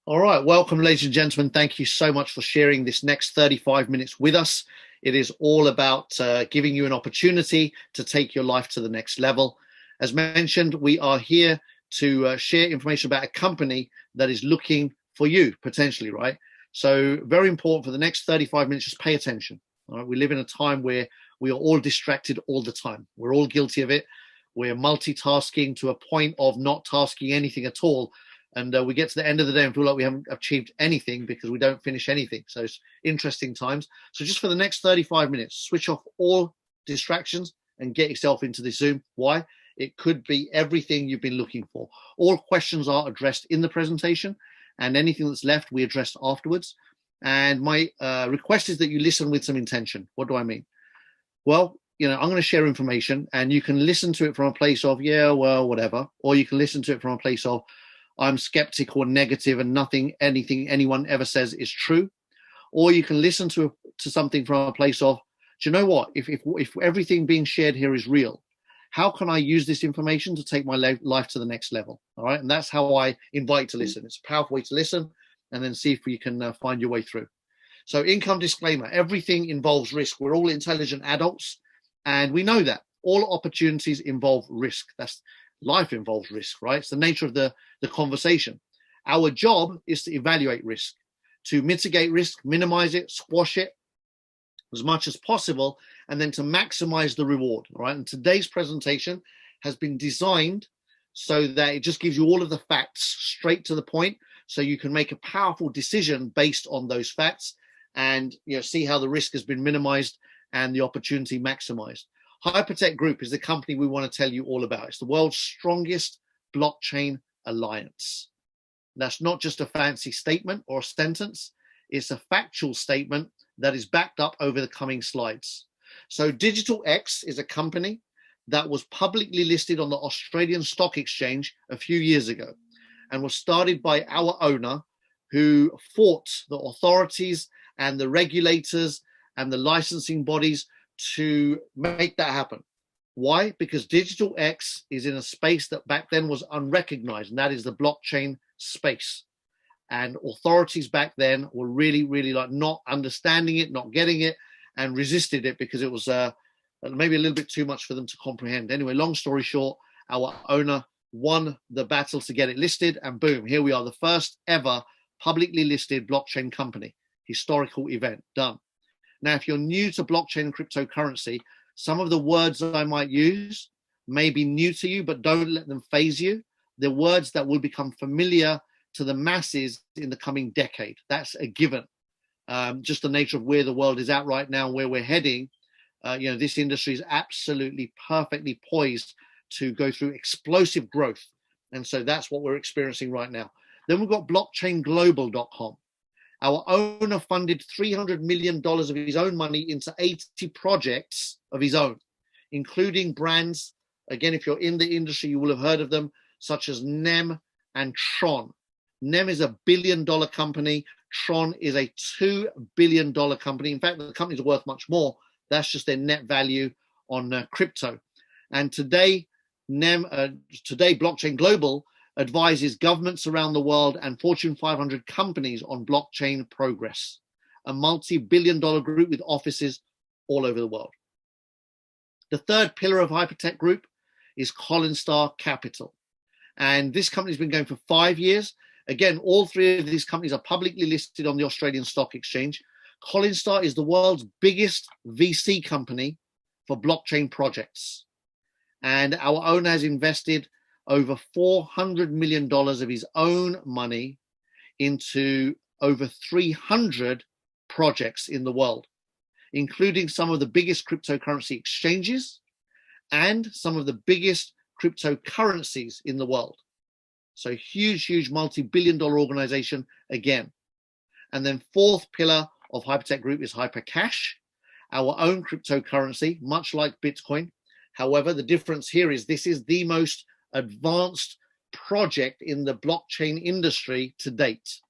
All right, welcome, ladies and gentlemen. Thank you so much for sharing this next 35 minutes with us. It is all about giving you an opportunity to take your life to the next level. As mentioned, we are here to share information about a company that is looking for you potentially, right? So very important for the next 35 minutes, just pay attention. All right, we live in a time where we are all distracted all the time. We're all guilty of it. We're multitasking to a point of not tasking anything at all. And we get to the end of the day and feel like we haven't achieved anything because we don't finish anything. So it's interesting times. So just for the next 35 minutes, switch off all distractions and get yourself into this Zoom. Why? It could be everything you've been looking for. All questions are addressed in the presentation, and anything that's left, we address afterwards. And my request is that you listen with some intention. What do I mean? Well, I'm going to share information, and you can listen to it from a place of, yeah, well, whatever. Or you can listen to it from a place of, I'm skeptical and negative and anything anyone ever says is true. Or you can listen to something from a place of, do you know what? If everything being shared here is real, how can I use this information to take my life to the next level? All right. And that's how I invite to listen. It's a powerful way to listen and then see if you can find your way through. So income disclaimer, everything involves risk. We're all intelligent adults and we know that all opportunities involve risk. That's life involves risk, right? It's the nature of the conversation. Our job is to evaluate risk, to mitigate risk, minimize it, squash it as much as possible, and then to maximize the reward, all right? And today's presentation has been designed so that it just gives you all of the facts straight to the point, so you can make a powerful decision based on those facts and see how the risk has been minimized and the opportunity maximized. Hypertech Group is the company we want to tell you all about. It's the world's strongest blockchain alliance. That's not just a fancy statement or a sentence. It's a factual statement that is backed up over the coming slides. So Digital X is a company that was publicly listed on the Australian Stock Exchange a few years ago and was started by our owner, who fought the authorities and the regulators and the licensing bodies to make that happen. Why? Because Digital X is in a space that back then was unrecognized, and that is the blockchain space. And authorities back then were really, really like not understanding it, not getting it, and resisted it because it was maybe a little bit too much for them to comprehend. Anyway, long story short, our owner won the battle to get it listed, and boom, here we are, the first ever publicly listed blockchain company. Historical event, done. Now, if you're new to blockchain and cryptocurrency, some of the words that I might use may be new to you, but don't let them phase you. They're words that will become familiar to the masses in the coming decade. That's a given. Just the nature of where the world is at right now, where we're heading, this industry is absolutely perfectly poised to go through explosive growth. And so that's what we're experiencing right now. Then we've got blockchainglobal.com. Our owner funded $300 million of his own money into 80 projects of his own, including brands. Again, if you're in the industry, you will have heard of them, such as NEM and Tron. NEM is $1 billion company. Tron is a $2 billion company. In fact, the companies are worth much more. That's just their net value on crypto. And today, Blockchain Global advises governments around the world and Fortune 500 companies on blockchain progress, a multi-billion-dollar group with offices all over the world. The third pillar of Hypertech Group is Collinstar Capital. And this company's been going for 5 years. Again, all three of these companies are publicly listed on the Australian Stock Exchange. Collinstar is the world's biggest VC company for blockchain projects. And our owner has invested over $400 million of his own money into over 300 projects in the world, including some of the biggest cryptocurrency exchanges and some of the biggest cryptocurrencies in the world. So huge multi-billion-dollar organization again. And then fourth pillar of Hypertech Group is Hypercash, our own cryptocurrency, much like Bitcoin. However, the difference here is this is the most advanced project in the blockchain industry to date.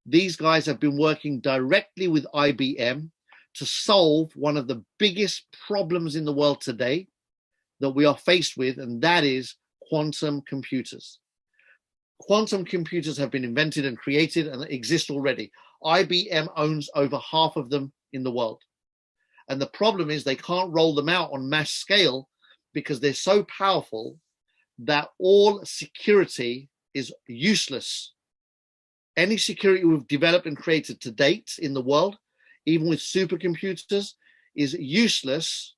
These guys have been working directly with IBM to solve one of the biggest problems in the world today that we are faced with, and that is quantum computers. Quantum computers have been invented and created and exist already. IBM owns over half of them in the world. And the problem is they can't roll them out on mass scale because they're so powerful that all security is useless. Any security we've developed and created to date in the world, even with supercomputers, is useless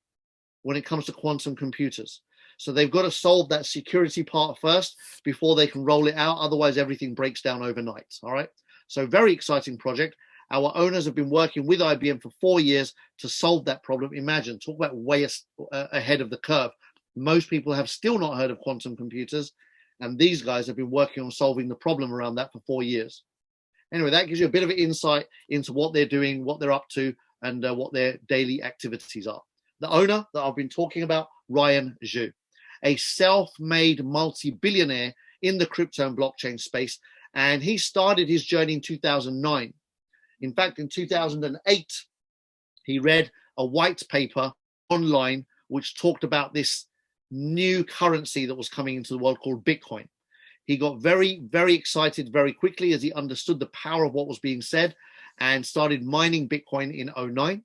when it comes to quantum computers. So they've got to solve that security part first before they can roll it out. Otherwise, everything breaks down overnight. All right. So very exciting project. Our owners have been working with IBM for 4 years to solve that problem. Imagine, talk about way ahead of the curve. Most people have still not heard of quantum computers, and these guys have been working on solving the problem around that for 4 years. Anyway, that gives you a bit of an insight into what they're doing, what they're up to, and what their daily activities are. The owner that I've been talking about, Ryan Zhu, a self-made multi-billionaire in the crypto and blockchain space, and he started his journey in 2009. In fact, in 2008, he read a white paper online which talked about this new currency that was coming into the world called Bitcoin. He got very, very excited very quickly as he understood the power of what was being said and started mining Bitcoin in 2009.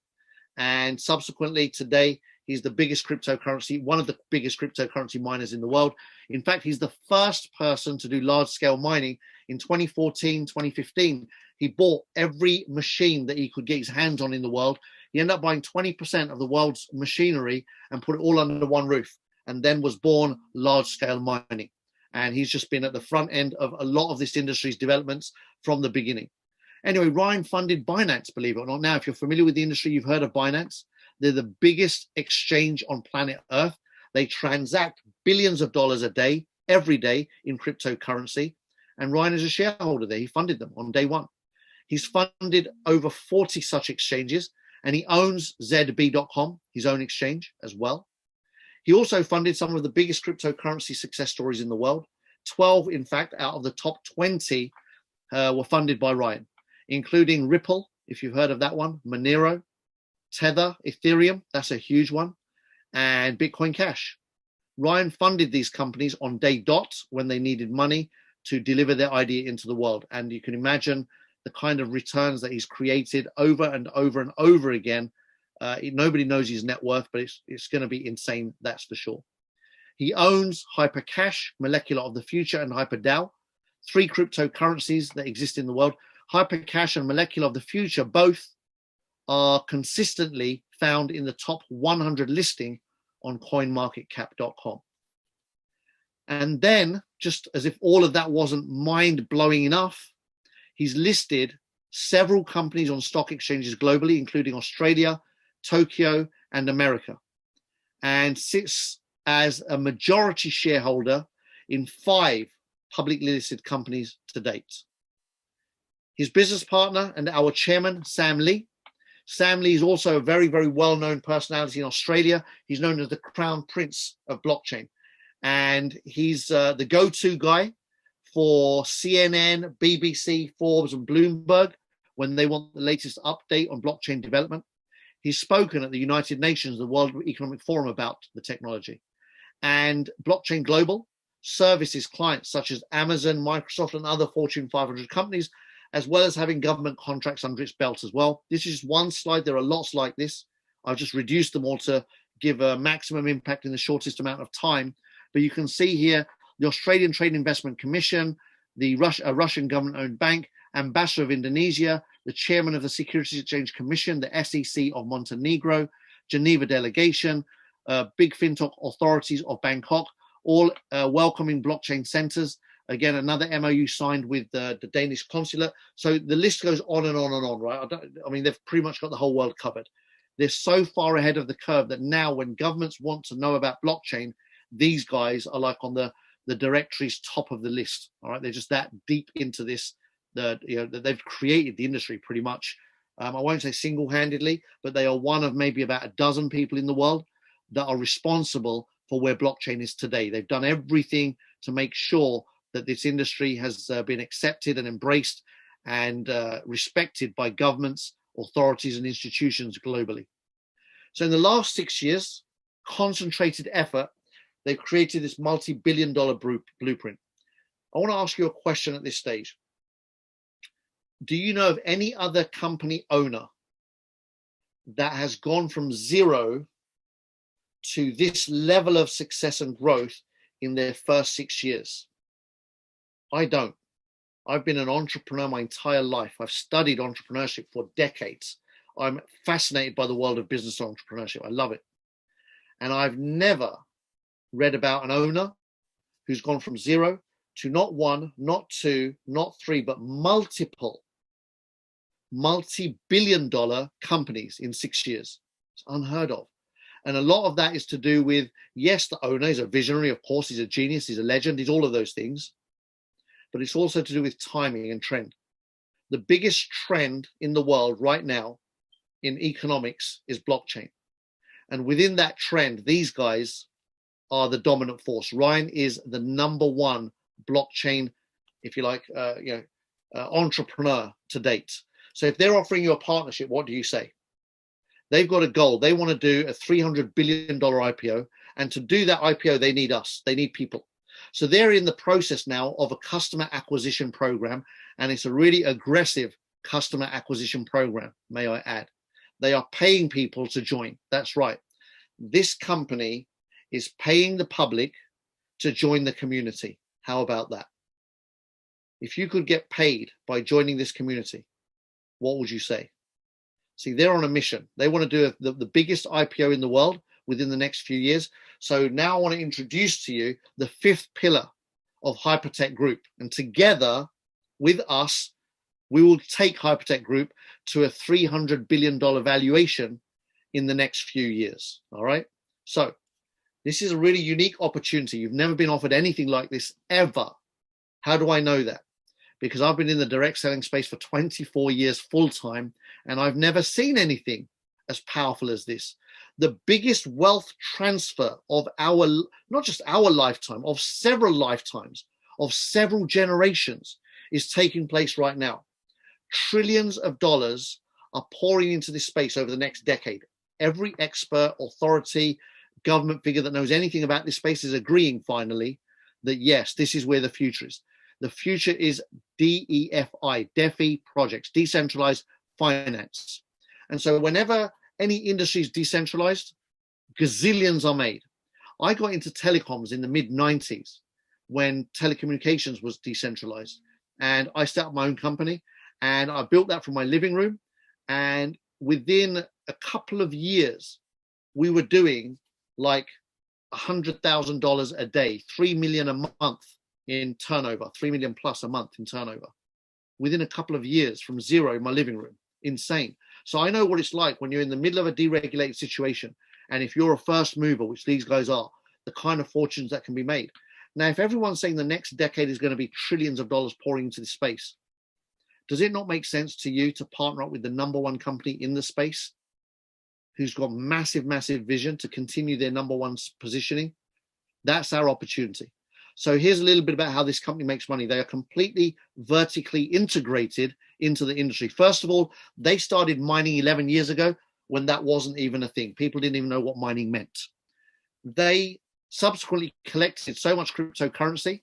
And subsequently today, he's the biggest cryptocurrency, one of the biggest cryptocurrency miners in the world. In fact, he's the first person to do large scale mining in 2014, 2015. He bought every machine that he could get his hands on in the world. He ended up buying 20% of the world's machinery and put it all under one roof, and then was born large scale mining. And he's just been at the front end of a lot of this industry's developments from the beginning. Anyway, Ryan funded Binance, believe it or not. Now, if you're familiar with the industry, you've heard of Binance. They're the biggest exchange on planet Earth. They transact billions of dollars a day, every day, in cryptocurrency. And Ryan is a shareholder there. He funded them on day one. He's funded over 40 such exchanges, and he owns ZB.com, his own exchange as well. He also funded some of the biggest cryptocurrency success stories in the world. 12, in fact, out of the top 20 were funded by Ryan, including Ripple, if you've heard of that one, Monero, Tether, Ethereum, that's a huge one, and Bitcoin Cash. Ryan funded these companies on day dot when they needed money to deliver their idea into the world. And you can imagine the kind of returns that he's created over and over and over again. Nobody knows his net worth, but it's going to be insane, that's for sure. He owns Hypercash, Molecular of the Future, and HyperDAO, 3 cryptocurrencies that exist in the world. Hypercash and Molecular of the Future both are consistently found in the top 100 listing on coinmarketcap.com. And then, just as if all of that wasn't mind-blowing enough, he's listed several companies on stock exchanges globally, including Australia, Tokyo, and America, and sits as a majority shareholder in 5 publicly listed companies to date. His business partner and our chairman, Sam Lee. Sam Lee is also a very, very well-known personality in Australia. He's known as the Crown Prince of blockchain. And he's the go-to guy for CNN, BBC, Forbes, and Bloomberg when they want the latest update on blockchain development. He's spoken at the United Nations, the World Economic Forum, about the technology. And Blockchain Global services clients such as Amazon, Microsoft, and other Fortune 500 companies, as well as having government contracts under its belt as well. This is just one slide. There are lots like this. I've just reduced them all to give a maximum impact in the shortest amount of time. But you can see here the Australian Trade and Investment Commission, the Russian government-owned bank, Ambassador of Indonesia, the chairman of the Securities Exchange Commission, the SEC of Montenegro, Geneva delegation, big fintech authorities of Bangkok, all welcoming blockchain centers. Again, another MOU signed with the Danish consulate. So the list goes on and on and on, right? I mean, they've pretty much got the whole world covered. They're so far ahead of the curve that now when governments want to know about blockchain, these guys are like on the directory's top of the list. All right, they're just that deep into this. They've created the industry pretty much. I won't say single-handedly, but they are one of maybe about a dozen people in the world that are responsible for where blockchain is today. They've done everything to make sure that this industry has been accepted and embraced and respected by governments, authorities, and institutions globally. So in the last 6 years, concentrated effort, they've created this multi-billion-dollar blueprint. I want to ask you a question at this stage. Do you know of any other company owner that has gone from zero to this level of success and growth in their first 6 years? I don't. I've been an entrepreneur my entire life. I've studied entrepreneurship for decades. I'm fascinated by the world of business entrepreneurship. I love it. And I've never read about an owner who's gone from zero to not one, not two, not three, but multiple multi-billion-dollar companies in 6 years. It's unheard of. And a lot of that is to do with, yes, the owner is a visionary, of course, he's a genius, he's a legend, he's all of those things. But it's also to do with timing and trend. The biggest trend in the world right now in economics is blockchain. And within that trend, these guys are the dominant force. Ryan is the #1 blockchain, if you like, entrepreneur to date. So if they're offering you a partnership, what do you say? They've got a goal. They want to do a $300 billion IPO. And to do that IPO, they need us. They need people. So they're in the process now of a customer acquisition program. And it's a really aggressive customer acquisition program, may I add. They are paying people to join. That's right. This company is paying the public to join the community. How about that? If you could get paid by joining this community, what would you say? See, they're on a mission. They want to do the biggest IPO in the world within the next few years. So now I want to introduce to you the 5th pillar of Hypertech Group. And together with us, we will take Hypertech Group to a $300 billion valuation in the next few years. All right. So this is a really unique opportunity. You've never been offered anything like this ever. How do I know that? Because I've been in the direct selling space for 24 years full time, and I've never seen anything as powerful as this. The biggest wealth transfer of our, not just our lifetime, of several lifetimes, of several generations is taking place right now. Trillions of dollars are pouring into this space over the next decade. Every expert, authority, government figure that knows anything about this space is agreeing finally that yes, this is where the future is. The future is DEFI projects, decentralized finance. And so whenever any industry is decentralized, gazillions are made. I got into telecoms in the mid-90s when telecommunications was decentralized. And I set up my own company and I built that from my living room. And within a couple of years, we were doing like $100,000 a day, 3 million a month in turnover, 3 million plus a month in turnover within a couple of years from zero in my living room. Insane. So I know what it's like when you're in the middle of a deregulated situation. And if you're a first mover, which these guys are, the kind of fortunes that can be made. Now, if everyone's saying the next decade is going to be trillions of dollars pouring into this space, does it not make sense to you to partner up with the #1 company in the space who's got massive, massive vision to continue their #1 positioning? That's our opportunity. So here's a little bit about how this company makes money. They are completely vertically integrated into the industry. First of all, they started mining 11 years ago when that wasn't even a thing. People didn't even know what mining meant. They subsequently collected so much cryptocurrency,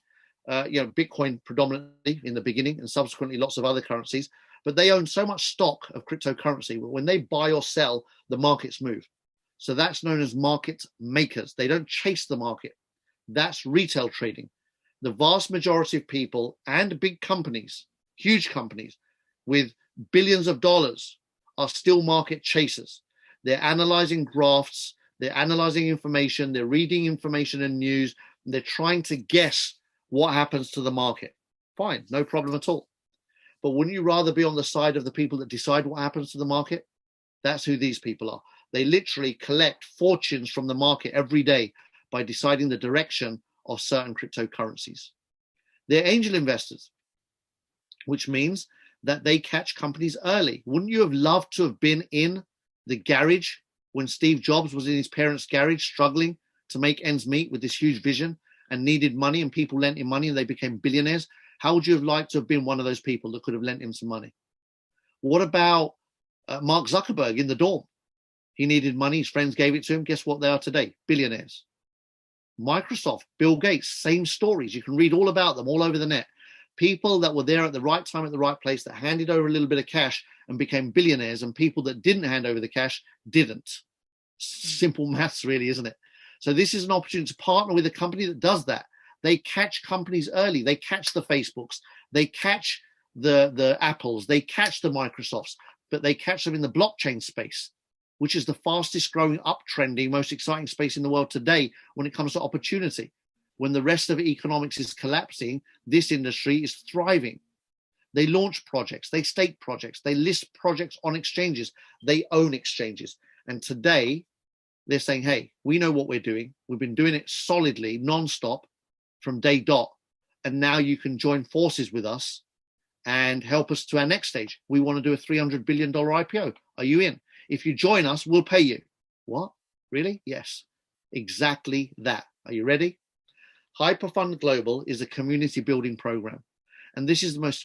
Bitcoin predominantly in the beginning and subsequently lots of other currencies, but they own so much stock of cryptocurrency. When they buy or sell, the markets move. So that's known as market makers. They don't chase the market. That's retail trading. The vast majority of people and big companies, huge companies with billions of dollars are still market chasers. They're analyzing graphs, they're analyzing information, they're reading information and news, and they're trying to guess what happens to the market. Fine, no problem at all. But wouldn't you rather be on the side of the people that decide what happens to the market? That's who these people are. They literally collect fortunes from the market every day by deciding the direction of certain cryptocurrencies. They're angel investors, which means that they catch companies early. Wouldn't you have loved to have been in the garage when Steve Jobs was in his parents' garage struggling to make ends meet with this huge vision and needed money and people lent him money and they became billionaires? How would you have liked to have been one of those people that could have lent him some money? What about Mark Zuckerberg in the dorm? He needed money, his friends gave it to him. Guess what they are today? Billionaires. Microsoft, Bill Gates, same stories. You can read all about them all over the net. People that were there at the right time, at the right place, that handed over a little bit of cash and became billionaires, and people that didn't hand over the cash didn't. Simple maths, really, isn't it? So this is an opportunity to partner with a company that does that. They catch companies early. They catch the Facebooks. They catch the Apples. They catch the Microsofts, but they catch them in the blockchain space, which is the fastest growing, uptrending, most exciting space in the world today when it comes to opportunity. When the rest of economics is collapsing, this industry is thriving. They launch projects, they stake projects, they list projects on exchanges, they own exchanges. And today, they're saying, hey, we know what we're doing. We've been doing it solidly, nonstop from day dot. And now you can join forces with us and help us to our next stage. We want to do a $300 billion IPO. Are you in? If you join us, we'll pay you. What? Really? Yes, exactly that. Are you ready? Hyperfund Global is a community building program. And this is the most